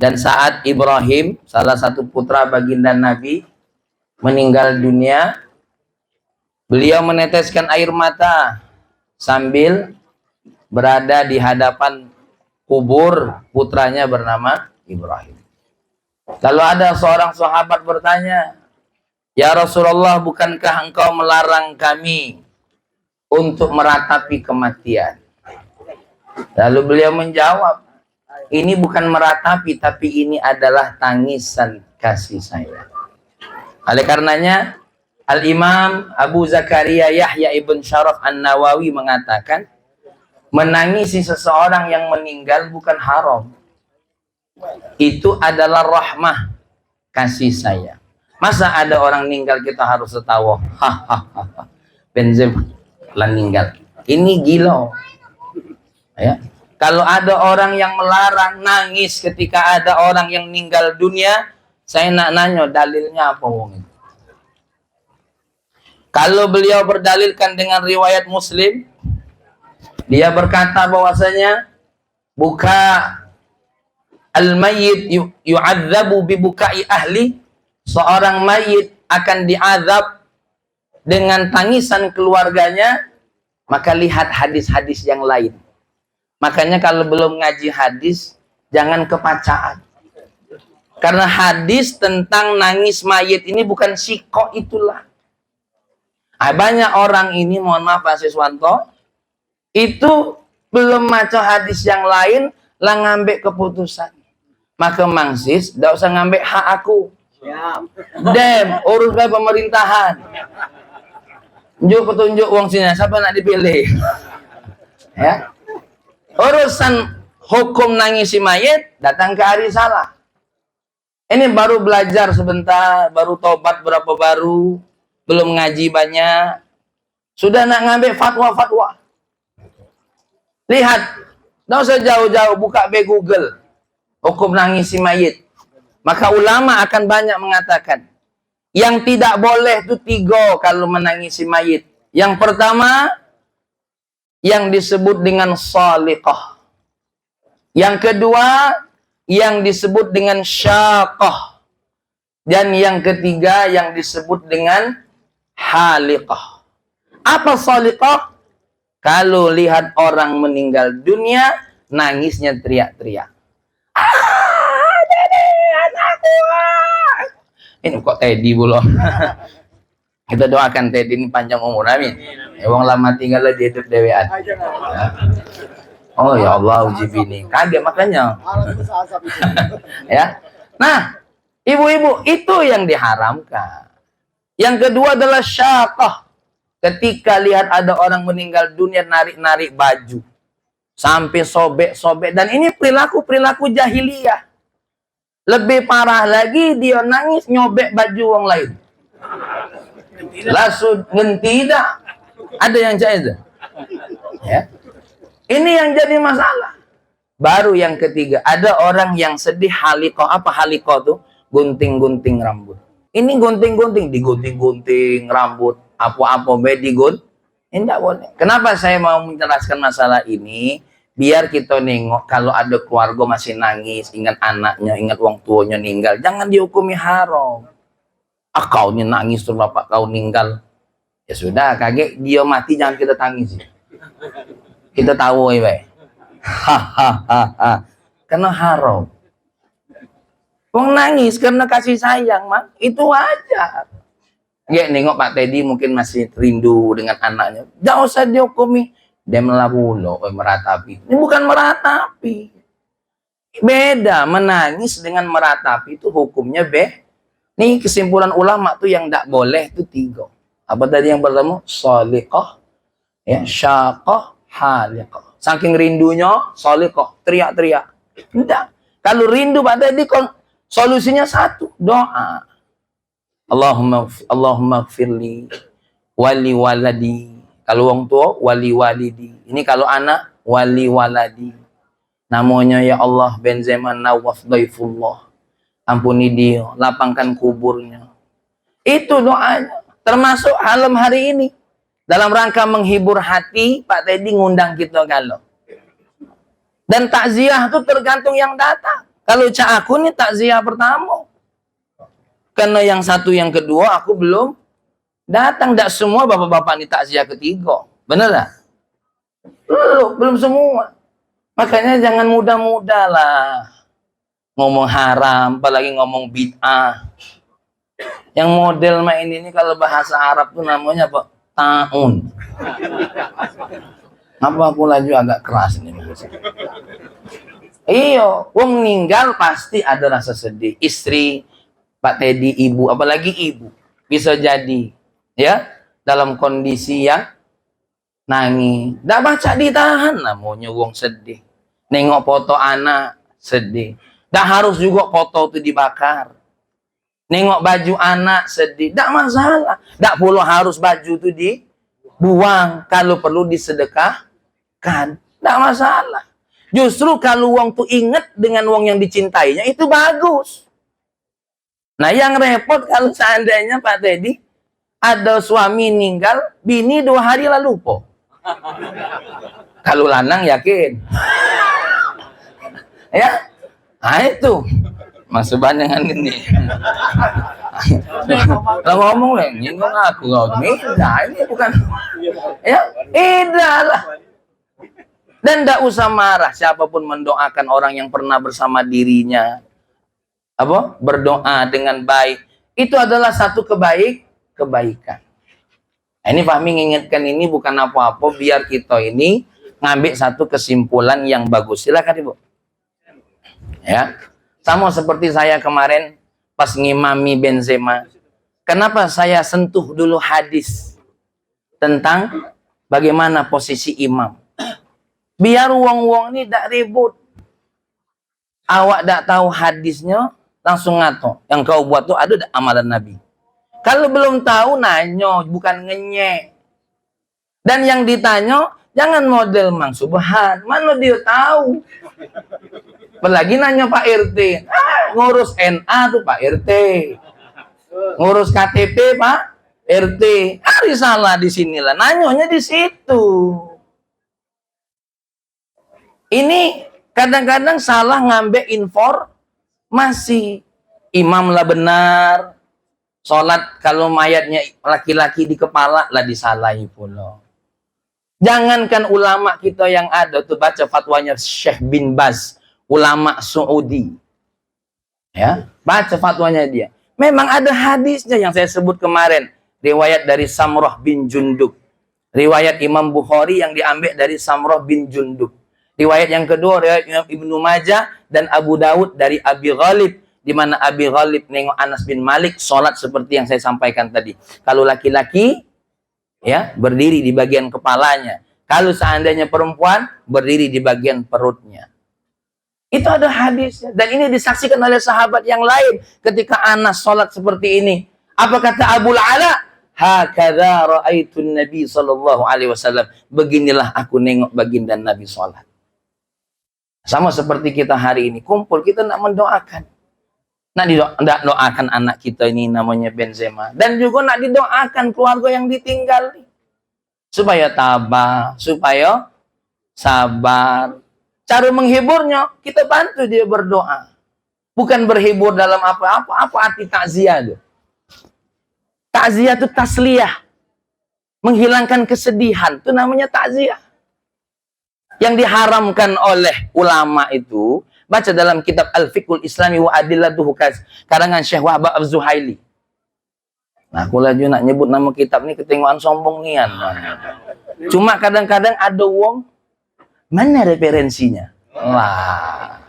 Dan saat Ibrahim, salah satu putra baginda Nabi, meninggal dunia, beliau meneteskan air mata sambil berada di hadapan kubur putranya bernama Ibrahim. Kalau ada seorang sahabat bertanya, "Ya Rasulullah, bukankah engkau melarang kami untuk meratapi kematian?" Lalu beliau menjawab, "Ini bukan meratapi, tapi ini adalah tangisan kasih sayang." Oleh karenanya, Al-Imam Abu Zakaria Yahya ibn Syaraf An-Nawawi mengatakan, menangisi seseorang yang meninggal bukan haram. Itu adalah rahmah, kasih sayang. Masa ada orang meninggal kita harus tertawa? Hahaha. Benzem lah meninggal. Ini gila. Ya. Kalau ada orang yang melarang nangis ketika ada orang yang meninggal dunia, saya nak nanya dalilnya apa wong itu? Kalau beliau berdalilkan dengan riwayat Muslim, dia berkata bahwasanya buka al-mayyit yu'adzabu bibukai ahli, seorang mayit akan diazab dengan tangisan keluarganya. Maka lihat hadis-hadis yang lain. Makanya kalau belum ngaji hadis, jangan kepacaan. Karena hadis tentang nangis mayit ini bukan siko itulah. Banyak orang ini, mohon maaf Pak Siswanto, itu belum maca hadis yang lain, lah ngambil keputusan. Maka mangsis, tidak usah ngambil hak aku. Dem, urus baik pemerintahan. Tunjuk petunjuk uang sini, siapa nak dipilih? Ya. Urusan hukum nangisi mayit, datang ke hari salah. Ini baru belajar sebentar, baru tobat berapa baru, belum ngaji banyak, sudah nak ngambil fatwa-fatwa. Lihat, tidak usah jauh-jauh, buka be Google, hukum nangisi mayit. Maka ulama akan banyak mengatakan, yang tidak boleh itu 3 kalau menangisi mayit. Yang pertama, yang disebut dengan saliqah. Yang kedua, yang disebut dengan syaqah. Dan yang ketiga, yang disebut dengan haliqah. Apa saliqah? Kalau lihat orang meninggal dunia, nangisnya teriak-teriak. Jadi anakku. Ini kok Teddy belum. Kita doakan Teddy ini panjang umur, amin. Wong lama tinggal di hidup dewean. Oh ya Allah, uji bini. Kaget makanya. Ya. Nah, ibu-ibu, itu yang diharamkan. Yang kedua adalah syaqah. Ketika lihat ada orang meninggal dunia, narik-narik baju. Sampai sobek-sobek. Dan ini perilaku-perilaku jahiliyah. Lebih parah lagi, dia nangis nyobek baju orang lain. Langsung ngentidak. Ada yang jahil. Ya. Ini yang jadi masalah. Baru yang ketiga, ada orang yang sedih haliqah. Apa haliqah tuh? Gunting-gunting rambut. Ini gunting-gunting, digunting-gunting rambut, apa-apa digun. Ini tidak boleh. Kenapa saya mau menjelaskan masalah ini? Biar kita nengok kalau ada keluarga masih nangis, ingat anaknya, ingat wong tuanya meninggal, jangan dihukumi haram. Kau ini nangis terus bapak kau meninggal. Ya sudah, kaget dia mati, jangan kita tangis. Kita tahu ya, hahaha, karena haram. Wong nangis karena kasih sayang, mak, itu wajar. Ya nengok Pak Teddy mungkin masih rindu dengan anaknya, jangan usah dihukumi. Dia melakukan meratapi. Ini bukan meratapi. Beda menangis dengan meratapi, itu hukumnya Nih kesimpulan ulama tuh yang tidak boleh itu 3. Apa tadi yang pertama? Saliqah, ya, syaqah, haliqah. Saking rindunya, saliqah, teriak-teriak. Tidak. Kalau rindu Pak tadi solusinya 1, doa. Allahumma gfirli wali waladi. Kalau orang tua, wali walidi. Ini kalau anak, wali waladi. Namanya ya Allah, Benzema Nawaf Daifullah. Ampuni dia, lapangkan kuburnya. Itu doanya. Termasuk malam hari ini. Dalam rangka menghibur hati, Pak Teddy ngundang kita kalau. Dan takziah itu tergantung yang datang. Kalau cak aku nih takziah pertama. Karena yang satu yang kedua aku belum datang. Tidak semua bapak-bapak ini takziah ketiga. Bener tak? Belum semua. Makanya jangan mudah-mudah lah ngomong haram, apalagi ngomong bid'ah. Yang model main ini kalau bahasa Arab tuh namanya apa? Ta'un. Apa aku laju agak keras nih. Iya, wong meninggal pasti ada rasa sedih. Istri, Pak Teddy, ibu, apalagi ibu. Bisa jadi, ya, dalam kondisi yang nangis. Nggak baca ditahan, namanya wong sedih. Nengok foto anak, sedih. Nggak harus juga foto itu dibakar. Nengok baju anak, sedih. Nggak masalah. Nggak perlu harus baju itu dibuang. Kalau perlu disedekahkan. Nggak masalah. Justru kalau wong tuh inget dengan wong yang dicintainya, itu bagus. Nah, yang repot kalau seandainya Pak Teddy ada suami meninggal, bini 2 hari lalu po. Kalau lanang yakin. Ya, nah itu masih banyak kan gini. Kalau ngomong nyinggung aku nggak, ini bukan. Ya, lah. Dan tidak usah marah siapapun mendoakan orang yang pernah bersama dirinya. Apa? Berdoa dengan baik. Itu adalah satu kebaikan. Nah, ini Fahmi mengingatkan ini bukan apa-apa, biar kita ini ngambil satu kesimpulan yang bagus. Silakan Ibu. Ya. Sama seperti saya kemarin pas ngimami Benzema. Kenapa saya sentuh dulu hadis tentang bagaimana posisi imam? Biar wong-wong ini tidak ribut. Awak tidak tahu hadisnya, langsung ngato. Yang kau buat tuh ada amalan Nabi. Kalau belum tahu, nanya, bukan ngenyek. Dan yang ditanya, jangan model Mang Subhan. Mana dia tahu? Apalagi nanya Pak RT. Ngurus NA tuh Pak RT. Ngurus KTP Pak RT. Risalah di sinilah. Nanyanya di situ. Ini kadang-kadang salah ngambil informasi. Imam lah benar. Sholat kalau mayatnya laki-laki di kepala lah disalahi pula. Jangankan ulama kita yang ada tuh baca fatwanya Syekh bin Baz, ulama Saudi. Ya, baca fatwanya dia. Memang ada hadisnya yang saya sebut kemarin, riwayat dari Samrah bin Jundub. Riwayat Imam Bukhari yang diambil dari Samrah bin Jundub. Riwayat yang kedua riwayat Imam Ibnu Majah dan Abu Daud dari Abi Ghalib, di mana Abi Ghalib nengok Anas bin Malik sholat seperti yang saya sampaikan tadi. Kalau laki-laki ya berdiri di bagian kepalanya. Kalau seandainya perempuan berdiri di bagian perutnya. Itu ada hadisnya dan ini disaksikan oleh sahabat yang lain ketika Anas sholat seperti ini. Apa kata Abu Ala? Hakadza ra'aitun Nabi sallallahu alaihi wasallam. Beginilah aku nengok baginda Nabi sholat. Sama seperti kita hari ini kumpul, kita nak mendoakan. Nak doakan anak kita ini namanya Benzema. Dan juga nak didoakan keluarga yang ditinggal. Supaya tabah, supaya sabar. Cara menghiburnya, kita bantu dia berdoa. Bukan berhibur dalam apa-apa. Apa arti takziah itu? Takziah itu tasliyah. Menghilangkan kesedihan. Itu namanya takziah. Yang diharamkan oleh ulama itu, baca dalam kitab Al-Fiqhul Islami wa Adillatuhu karangan Syekh Wahab Az-Zuhaili. Nah, aku lagi nak nyebut nama kitab ini ketenguan sombong nian. Cuma kadang-kadang ada wong, mana referensinya? Wah,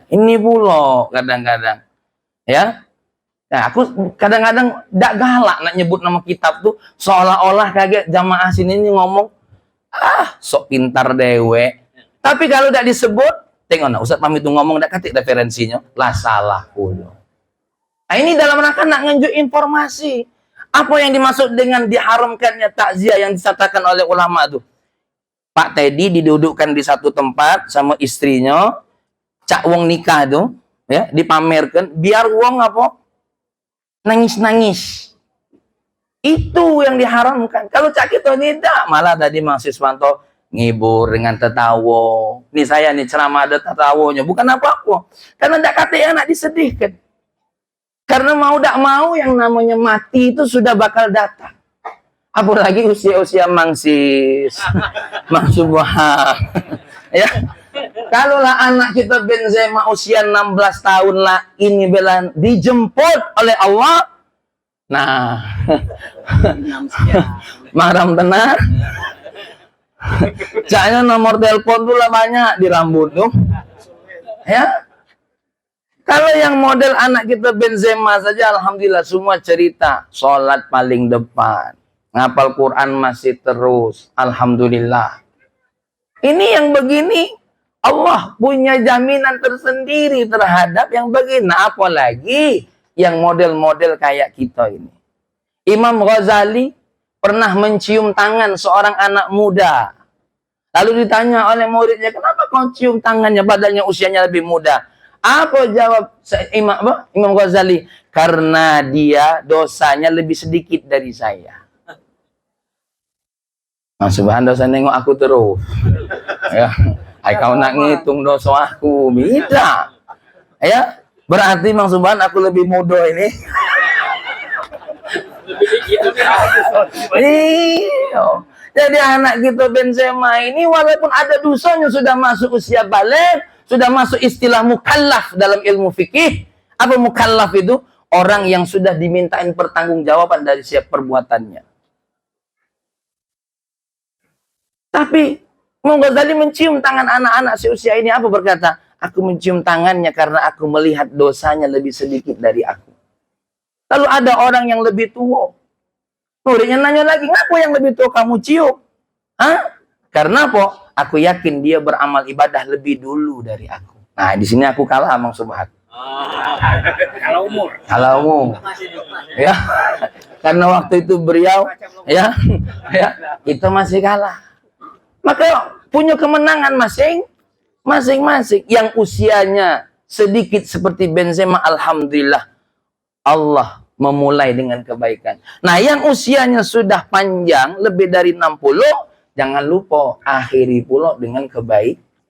ini pula kadang-kadang. Ya, nah, aku kadang-kadang tidak galak nak nyebut nama kitab tuh, seolah-olah kaget jamaah sini ini ngomong, sok pintar dewe. Tapi kalau tidak disebut, tengok nah, Ustaz pamit ngomong tidak ketik referensinya, lah salah pula. Nah, ini dalam rangka nak ngunjuk informasi. Apa yang dimaksud dengan diharamkannya takziah yang disatakan oleh ulama itu? Pak Teddy didudukkan di satu tempat sama istrinya, cak wong nikah tuh, ya, dipamerkan, biar wong apa? Nangis-nangis. Itu yang diharamkan. Kalau cak kita tidak, malah tadi Mang Siswanto ngibur dengan tertawa. Ini saya nih ceramah ada tertawanya, bukan apa-apa. Karena tidak kata anak disedihkan. Karena mau tidak mau yang namanya mati itu sudah bakal datang. Apalagi usia-usia mangsis, mangsubuha. Ya. Kalaulah anak kita Benzema usia 16 tahun lah ini bela dijemput oleh Allah. Nah. Maram tenar. Caknya nomor telepon tuh lah banyak di rambut tuh. Ya. Kalau yang model anak kita Benzema saja alhamdulillah semua cerita sholat paling depan. Ngapal Quran masih terus. Alhamdulillah. Ini yang begini Allah punya jaminan tersendiri terhadap yang begini. Nah, apalagi yang model-model kayak kita ini. Imam Ghazali pernah mencium tangan seorang anak muda. Lalu ditanya oleh muridnya, kenapa kau cium tangannya badannya usianya lebih muda? Apa jawab Imam Ghazali? Karena dia dosanya lebih sedikit dari saya. Nah, subhanallah saya nengok aku terus. Ya, kau nak ngitung dosa aku, beda. Ya, berarti Mang Subhan aku lebih muda ini. Iya. Jadi anak kita Benzema ini walaupun ada dosanya sudah masuk usia balik, sudah masuk istilah mukallaf dalam ilmu fikih. Apa mukallaf itu? Orang yang sudah dimintain pertanggungjawaban dari setiap perbuatannya. Tapi Imam Ghazali mencium tangan anak-anak seusia ini apa berkata? Aku mencium tangannya karena aku melihat dosanya lebih sedikit dari aku. Lalu ada orang yang lebih tua. Muridnya nanya lagi, ngapa yang lebih tua kamu cium? Hah? Karena apa? Aku yakin dia beramal ibadah lebih dulu dari aku. Nah, di sini aku kalah Mang Subhan. Kalau umur. Kalau umur. Ya. Karena waktu itu beliau ya itu masih kalah. Maka punya kemenangan masing-masing. Yang usianya sedikit seperti Benzema, alhamdulillah Allah memulai dengan kebaikan. Nah, yang usianya sudah panjang lebih dari 60, jangan lupa akhiri pula dengan kebaikan.